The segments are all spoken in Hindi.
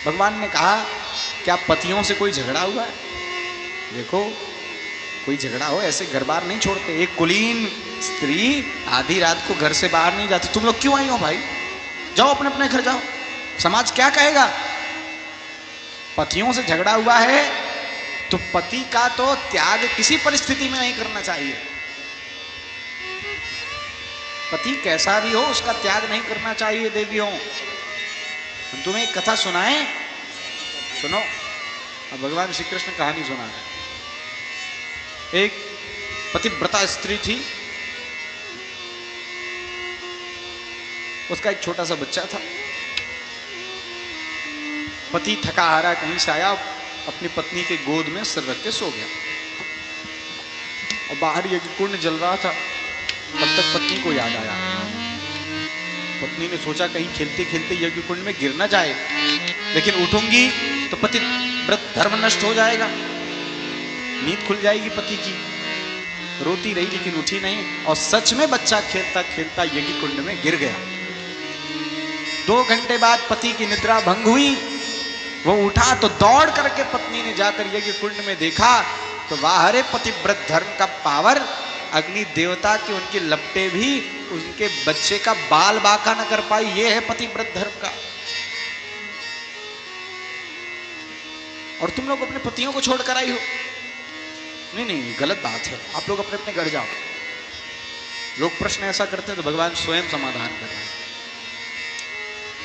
भगवान ने कहा क्या पतियों से कोई झगड़ा हुआ है? देखो कोई झगड़ा हो ऐसे घर बार नहीं छोड़ते। एक कुलीन स्त्री आधी रात को घर से बाहर नहीं जाती। तुम लोग क्यों आई हो भाई? जाओ अपने अपने घर जाओ, समाज क्या कहेगा? पतियों से झगड़ा हुआ है तो पति का तो त्याग किसी परिस्थिति में नहीं करना चाहिए। पति कैसा भी हो उसका त्याग नहीं करना चाहिए। देवियों हम तुम्हें एक कथा सुनाएं, सुनो। अब भगवान श्री कृष्ण कहानी सुना रहे। एक पतिव्रता स्त्री थी, उसका एक छोटा सा बच्चा था। पति थका हारा कहीं से आया, अपनी पत्नी के गोद में सिर रख के सो गया और बाहर यज्ञ कुंड जल रहा था। तब तक पत्नी को याद आया। पत्नी ने सोचा कहीं खेलते खेलते यज्ञ कुंड में गिर ना जाए, लेकिन उठूंगी तो पति व्रत धर्म नष्ट हो जाएगा, नींद खुल जाएगी पति की। रोती रही लेकिन उठी नहीं और सच में बच्चा खेलता खेलता यज्ञ कुंड में गिर गया। 2 घंटे बाद पति की निद्रा भंग हुई। वो उठा तो दौड़ करके पत्नी ने जाकर यज्ञ कुंड में देखा तो वाह पतिव्रत धर्म का पावर। अग्नि देवता की उनकी लपटें भी उनके बच्चे का बाल बांका न कर पाई। ये है पतिव्रत धर्म का। और तुम लोग अपने पतियों को छोड़कर आई हो। नहीं नहीं गलत बात है। आप लोग अपने अपने घर जाओ। लोग प्रश्न ऐसा करते हैं तो भगवान स्वयं समाधान कर रहे हैं।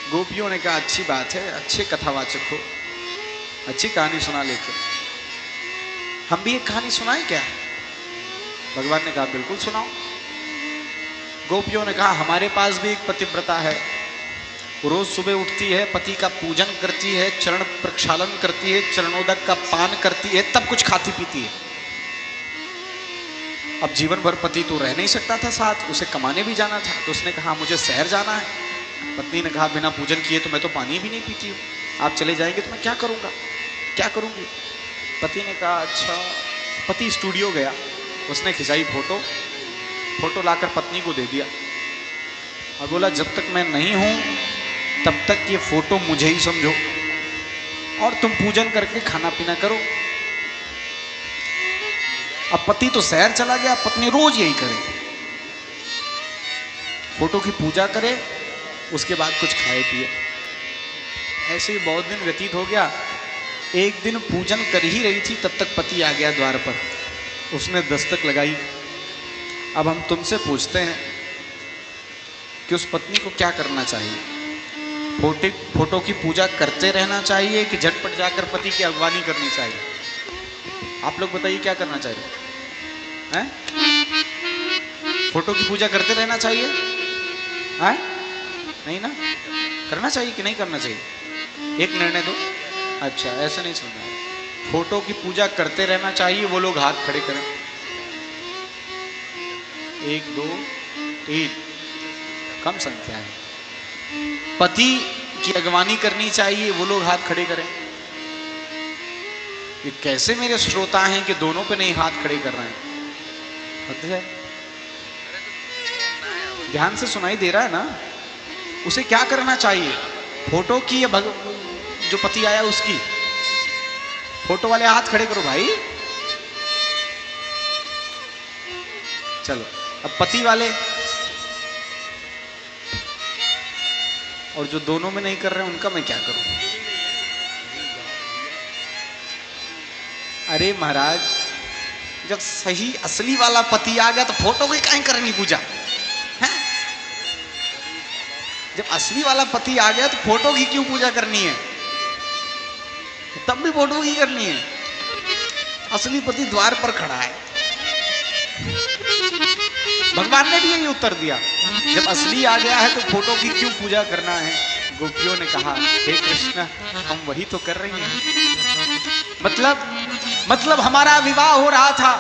गोपियों ने कहा अच्छी बात है, अच्छे कथावाचक हो, अच्छी कहानी सुना लेते। हम भी एक कहानी सुनाएं क्या? भगवान ने कहा बिल्कुल सुनाओ। गोपियों ने कहा हमारे पास भी एक पतिव्रता है। रोज सुबह उठती है, पति का पूजन करती है, चरण प्रक्षालन करती है, चरणोदक का पान करती है, तब कुछ खाती पीती है। अब जीवन भर पति तो रह नहीं सकता था साथ, उसे कमाने भी जाना था। तो उसने कहा मुझे शहर जाना है। पत्नी ने कहा बिना पूजन किए तो मैं तो पानी भी नहीं पीती हूँ, आप चले जाएंगे तो मैं क्या करूँगा, क्या करूँगी? पति ने कहा अच्छा। पति स्टूडियो गया, उसने खिंचाई फोटो लाकर पत्नी को दे दिया और बोला जब तक मैं नहीं हूं तब तक ये फोटो मुझे ही समझो और तुम पूजन करके खाना पीना करो। अब पति तो शहर चला गया, पत्नी रोज यही करे, फोटो की पूजा करे, उसके बाद कुछ खाए पिए। ऐसे ही बहुत दिन व्यतीत हो गया। एक दिन पूजन कर ही रही थी तब तक पति आ गया द्वार पर। उसने दस्तक लगाई। अब हम तुमसे पूछते हैं कि उस पत्नी को क्या करना चाहिए? फोटो की पूजा करते रहना चाहिए कि झटपट जाकर पति की अगवानी करनी चाहिए? आप लोग बताइए क्या करना चाहिए? हैं? फोटो की पूजा करते रहना चाहिए? हैं? नहीं ना? करना चाहिए कि नहीं करना चाहिए? एक निर्णय दो। अच्छा ऐसा नहीं सुनना है। फोटो की पूजा करते रहना चाहिए। वो लोग हाथ खड़े करें। 1 2 3 कम संख्या है। पति की अगवानी करनी चाहिए। वो लोग हाथ खड़े करें। ये कैसे मेरे श्रोता हैं कि दोनों पे नहीं हाथ खड़े कर रहे हैं? हद है। ध्यान से सुनाई दे रहा है ना? उसे क्या करना चाहिए? फोटो की या जो पति आया उसकी? फोटो वाले हाथ खड़े करो भाई। चलो अब पति वाले, और जो दोनों में नहीं कर रहे हैं उनका मैं क्या करूं? अरे महाराज जब सही असली वाला पति आ गया तो फोटो की काहे करनी पूजा है? जब असली वाला पति आ गया तो फोटो की क्यों पूजा करनी है? तब भी फोटो की करनी है। असली पति द्वार पर खड़ा है। भगवान ने भी यही उत्तर दिया, जब असली आ गया है तो फोटो की क्यों पूजा करना है? गोपियों ने कहा हे कृष्ण हम वही तो कर रही हैं। मतलब हमारा विवाह हो रहा था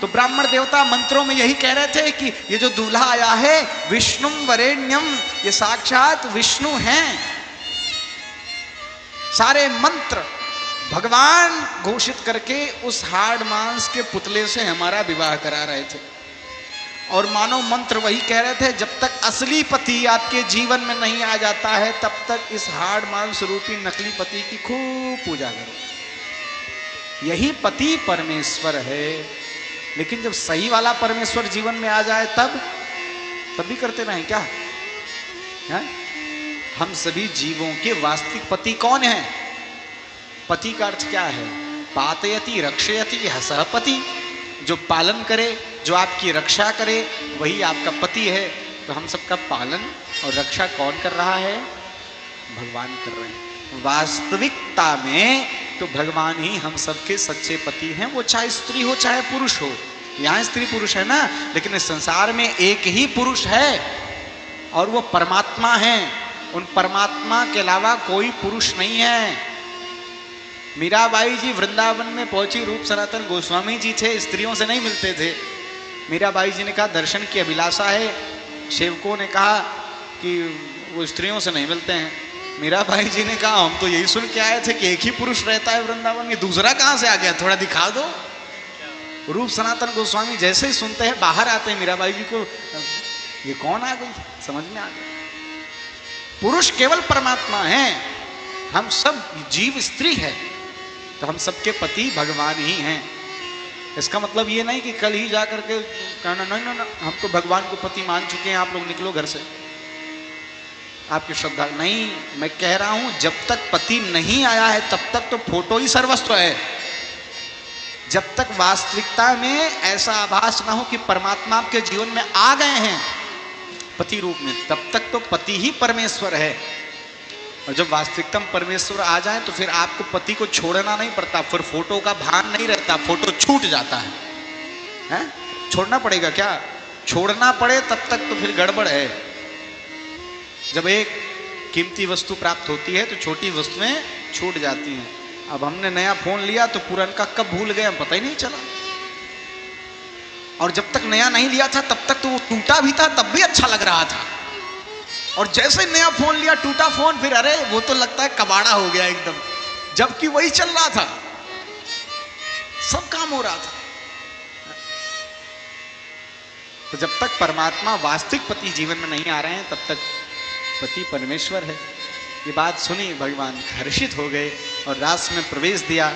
तो ब्राह्मण देवता मंत्रों में यही कह रहे थे कि ये जो दूल्हा आया है विष्णु वरेण्यम, ये साक्षात विष्णु हैं। सारे मंत्र भगवान घोषित करके उस हाड़ मांस के पुतले से हमारा विवाह करा रहे थे। और मानव मंत्र वही कह रहे थे, जब तक असली पति आपके जीवन में नहीं आ जाता है तब तक इस हाड़ मांस रूपी नकली पति की खूब पूजा करो। यही पति परमेश्वर है। लेकिन जब सही वाला परमेश्वर जीवन में आ जाए तब भी करते रहें क्या है? हम सभी जीवों के वास्तविक पति कौन है? पति का अर्थ क्या है? पातयति रक्षयति यह सहपति। जो पालन करे, जो आपकी रक्षा करे, वही आपका पति है। तो हम सबका पालन और रक्षा कौन कर रहा है? भगवान कर रहे हैं। वास्तविकता में तो भगवान ही हम सबके सच्चे पति हैं। वो चाहे स्त्री हो चाहे पुरुष हो। यहाँ स्त्री पुरुष है ना, लेकिन इस संसार में एक ही पुरुष है और वो परमात्मा है। उन परमात्मा के अलावा कोई पुरुष नहीं है। मीराबाई जी वृंदावन में पहुंची, रूप सनातन गोस्वामी जी थे, स्त्रियों से नहीं मिलते थे। मीराबाई जी ने कहा दर्शन की अभिलाषा है। सेवकों ने कहा कि वो स्त्रियों से नहीं मिलते हैं। मीराबाई जी ने कहा हम तो यही सुन के आए थे कि एक ही पुरुष रहता है वृंदावन में, दूसरा कहाँ से आ गया, थोड़ा दिखा दो। रूप सनातन गोस्वामी जैसे ही सुनते हैं बाहर आते हैं, मीराबाई जी को ये कौन आ गई, समझ में आ गया। पुरुष केवल परमात्मा है, हम सब जीव स्त्री है। तो हम सबके पति भगवान ही हैं। इसका मतलब ये नहीं कि कल ही जा करके कहना नहीं ना, हम तो भगवान को पति मान चुके हैं, आप लोग निकलो घर से, आपकी श्रद्धा नहीं। मैं कह रहा हूं जब तक पति नहीं आया है तब तक तो फोटो ही सर्वस्व है। जब तक वास्तविकता में ऐसा आभास ना हो कि परमात्मा आपके जीवन में आ गए हैं पति रूप में, तब तक तो पति ही परमेश्वर है। और जब वास्तविकता में परमेश्वर आ जाए तो फिर आपको पति को छोड़ना नहीं पड़ता, फिर फोटो का भान नहीं रहता, फोटो छूट जाता है? छोड़ना पड़ेगा क्या? छोड़ना पड़े तब तक तो फिर गड़बड़ है। जब एक कीमती वस्तु प्राप्त होती है तो छोटी वस्तुएं छूट जाती हैं। अब हमने नया फोन लिया तो पुराना कब भूल गए हम पता ही नहीं चला। और जब तक नया नहीं लिया था तब तक तो वो टूटा भी था, तब भी अच्छा लग रहा था। और जैसे नया फोन लिया टूटा फोन, फिर अरे वो तो लगता है कबाड़ा हो गया एकदम, जबकि वही चल रहा था, सब काम हो रहा था। तो जब तक परमात्मा वास्तविक पति जीवन में नहीं आ रहे हैं तब तक पति परमेश्वर है। ये बात सुनी भगवान हर्षित हो गए और रास में प्रवेश दिया।